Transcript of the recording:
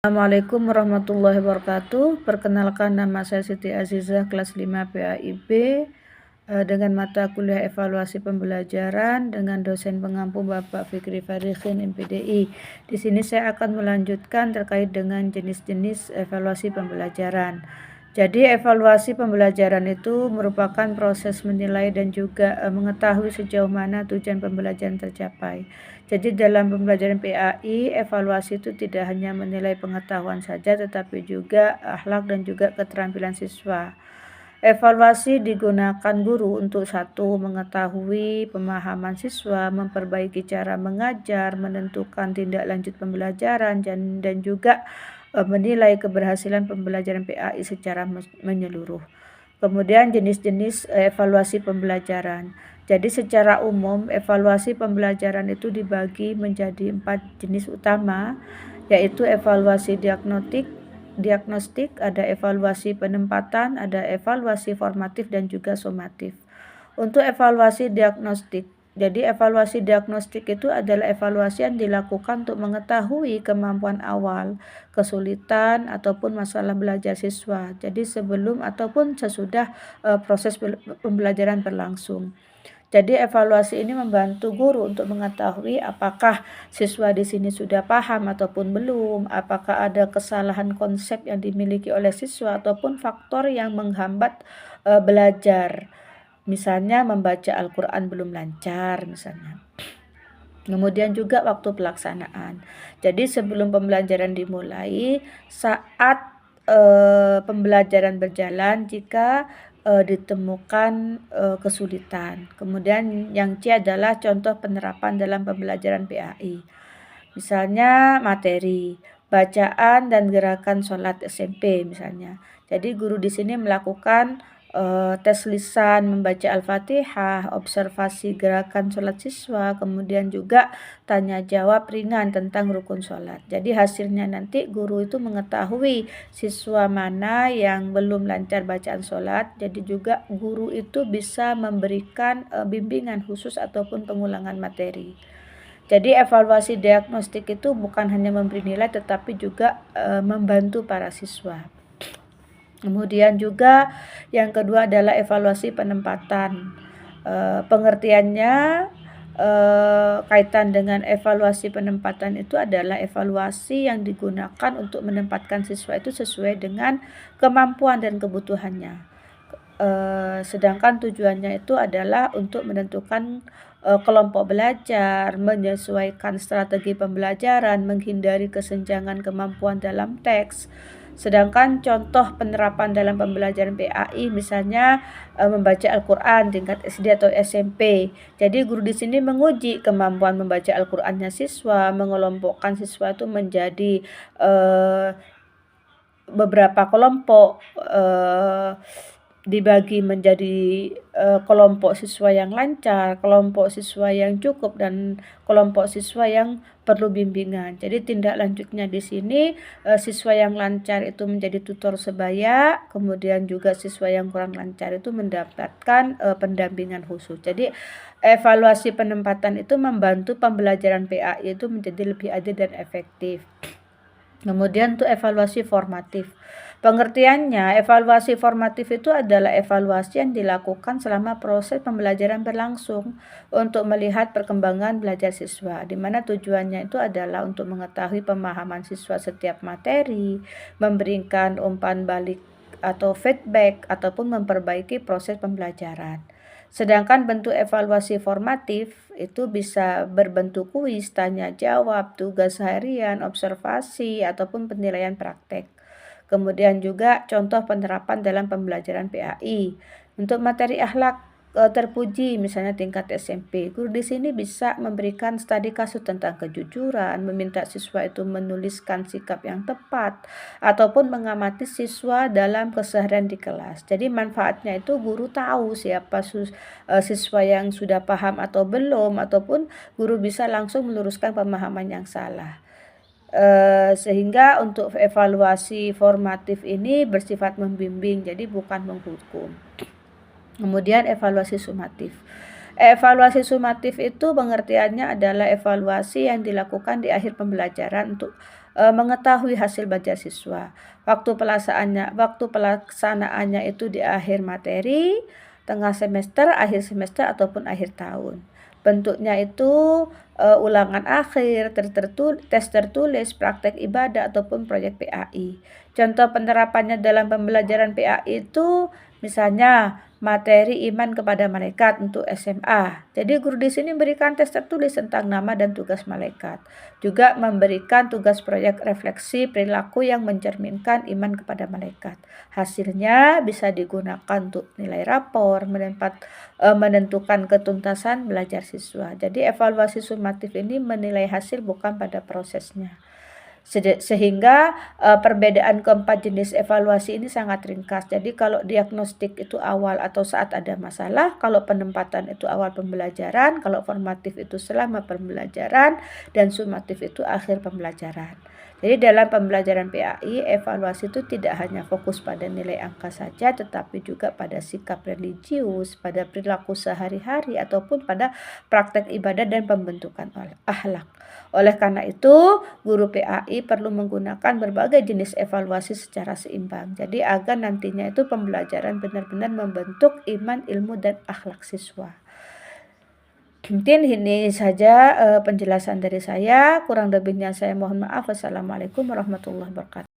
Assalamualaikum warahmatullahi wabarakatuh. Perkenalkan, nama saya Siti Azizah, kelas 5 PAIB, dengan mata kuliah evaluasi pembelajaran dengan dosen pengampu Bapak Fikri Farihin MPDI. Di sini saya akan melanjutkan terkait dengan jenis-jenis evaluasi pembelajaran. Jadi evaluasi pembelajaran itu merupakan proses menilai dan juga mengetahui sejauh mana tujuan pembelajaran tercapai. Jadi dalam pembelajaran PAI, evaluasi itu tidak hanya menilai pengetahuan saja, tetapi juga akhlak dan juga keterampilan siswa. Evaluasi digunakan guru untuk satu, mengetahui pemahaman siswa, memperbaiki cara mengajar, menentukan tindak lanjut pembelajaran, dan juga menilai keberhasilan pembelajaran PAI secara menyeluruh. Kemudian jenis-jenis evaluasi pembelajaran. Jadi secara umum evaluasi pembelajaran itu dibagi menjadi 4 jenis utama, yaitu evaluasi diagnostik, ada evaluasi penempatan, ada evaluasi formatif dan juga sumatif. Untuk evaluasi diagnostik, jadi evaluasi diagnostik itu adalah evaluasi yang dilakukan untuk mengetahui kemampuan awal, kesulitan ataupun masalah belajar siswa. Jadi sebelum ataupun sesudah proses pembelajaran berlangsung. Jadi evaluasi ini membantu guru untuk mengetahui apakah siswa di sini sudah paham ataupun belum, apakah ada kesalahan konsep yang dimiliki oleh siswa ataupun faktor yang menghambat belajar. Misalnya membaca Al-Quran belum lancar misalnya. Kemudian juga waktu pelaksanaan. Jadi sebelum pembelajaran dimulai, saat pembelajaran berjalan, jika ditemukan kesulitan. Kemudian yang C adalah contoh penerapan dalam pembelajaran PAI. Misalnya materi, bacaan dan gerakan sholat SMP misalnya. Jadi guru di sini melakukan tes lisan, membaca Al-Fatihah, observasi gerakan sholat siswa, kemudian juga tanya jawab ringan tentang rukun sholat. Jadi hasilnya nanti guru itu mengetahui siswa mana yang belum lancar bacaan sholat. Jadi juga guru itu bisa memberikan bimbingan khusus ataupun pengulangan materi. Jadi evaluasi diagnostik itu bukan hanya memberi nilai tetapi juga membantu para siswa. Kemudian juga yang kedua adalah evaluasi penempatan. Pengertiannya kaitan dengan evaluasi penempatan itu adalah evaluasi yang digunakan untuk menempatkan siswa itu sesuai dengan kemampuan dan kebutuhannya. Sedangkan tujuannya itu adalah untuk menentukan kelompok belajar, menyesuaikan strategi pembelajaran, menghindari kesenjangan kemampuan dalam teks. Sedangkan contoh penerapan dalam pembelajaran PAI misalnya membaca Al-Quran tingkat SD atau SMP. Jadi guru di sini menguji kemampuan membaca Al-Qurannya siswa, mengelompokkan siswa itu menjadi beberapa kelompok, dibagi menjadi kelompok siswa yang lancar, kelompok siswa yang cukup, dan kelompok siswa yang perlu bimbingan. Jadi tindak lanjutnya di sini siswa yang lancar itu menjadi tutor sebaya, kemudian juga siswa yang kurang lancar itu mendapatkan pendampingan khusus. Jadi evaluasi penempatan itu membantu pembelajaran PAI itu menjadi lebih adil dan efektif. Kemudian untuk evaluasi formatif. Pengertiannya, evaluasi formatif itu adalah evaluasi yang dilakukan selama proses pembelajaran berlangsung untuk melihat perkembangan belajar siswa, di mana tujuannya itu adalah untuk mengetahui pemahaman siswa setiap materi, memberikan umpan balik atau feedback, ataupun memperbaiki proses pembelajaran. Sedangkan bentuk evaluasi formatif itu bisa berbentuk kuis, tanya jawab, tugas harian, observasi, ataupun penilaian praktek. Kemudian juga contoh penerapan dalam pembelajaran PAI. Untuk materi akhlak terpuji misalnya tingkat SMP, guru di sini bisa memberikan studi kasus tentang kejujuran, meminta siswa itu menuliskan sikap yang tepat, ataupun mengamati siswa dalam keseharian di kelas. Jadi manfaatnya itu guru tahu siapa siswa yang sudah paham atau belum, ataupun guru bisa langsung meluruskan pemahaman yang salah. Sehingga untuk evaluasi formatif ini bersifat membimbing, jadi bukan menghukum. Kemudian evaluasi sumatif. Evaluasi sumatif itu pengertiannya adalah evaluasi yang dilakukan di akhir pembelajaran untuk mengetahui hasil belajar siswa. Waktu pelaksanaannya itu di akhir materi, tengah semester, akhir semester, ataupun akhir tahun. Bentuknya itu ulangan akhir, tes tertulis, praktek ibadah, ataupun proyek PAI. Contoh penerapannya dalam pembelajaran PAI itu misalnya materi iman kepada malaikat untuk SMA. Jadi guru di sini memberikan tes tertulis tentang nama dan tugas malaikat. Juga memberikan tugas proyek refleksi perilaku yang mencerminkan iman kepada malaikat. Hasilnya bisa digunakan untuk nilai rapor, menentukan ketuntasan belajar siswa. Jadi evaluasi sumatif ini menilai hasil bukan pada prosesnya. Sehingga perbedaan keempat jenis evaluasi ini sangat ringkas. Jadi kalau diagnostik itu awal atau saat ada masalah, kalau penempatan itu awal pembelajaran, kalau formatif itu selama pembelajaran, dan sumatif itu akhir pembelajaran. Jadi dalam pembelajaran PAI, evaluasi itu tidak hanya fokus pada nilai angka saja, tetapi juga pada sikap religius, pada perilaku sehari-hari, ataupun pada praktek ibadah dan pembentukan akhlak. Oleh karena itu, guru PAI perlu menggunakan berbagai jenis evaluasi secara seimbang. Jadi agar nantinya itu pembelajaran benar-benar membentuk iman, ilmu, dan akhlak siswa. Mungkin ini saja penjelasan dari saya. Kurang lebihnya saya mohon maaf. Wassalamualaikum warahmatullahi wabarakatuh.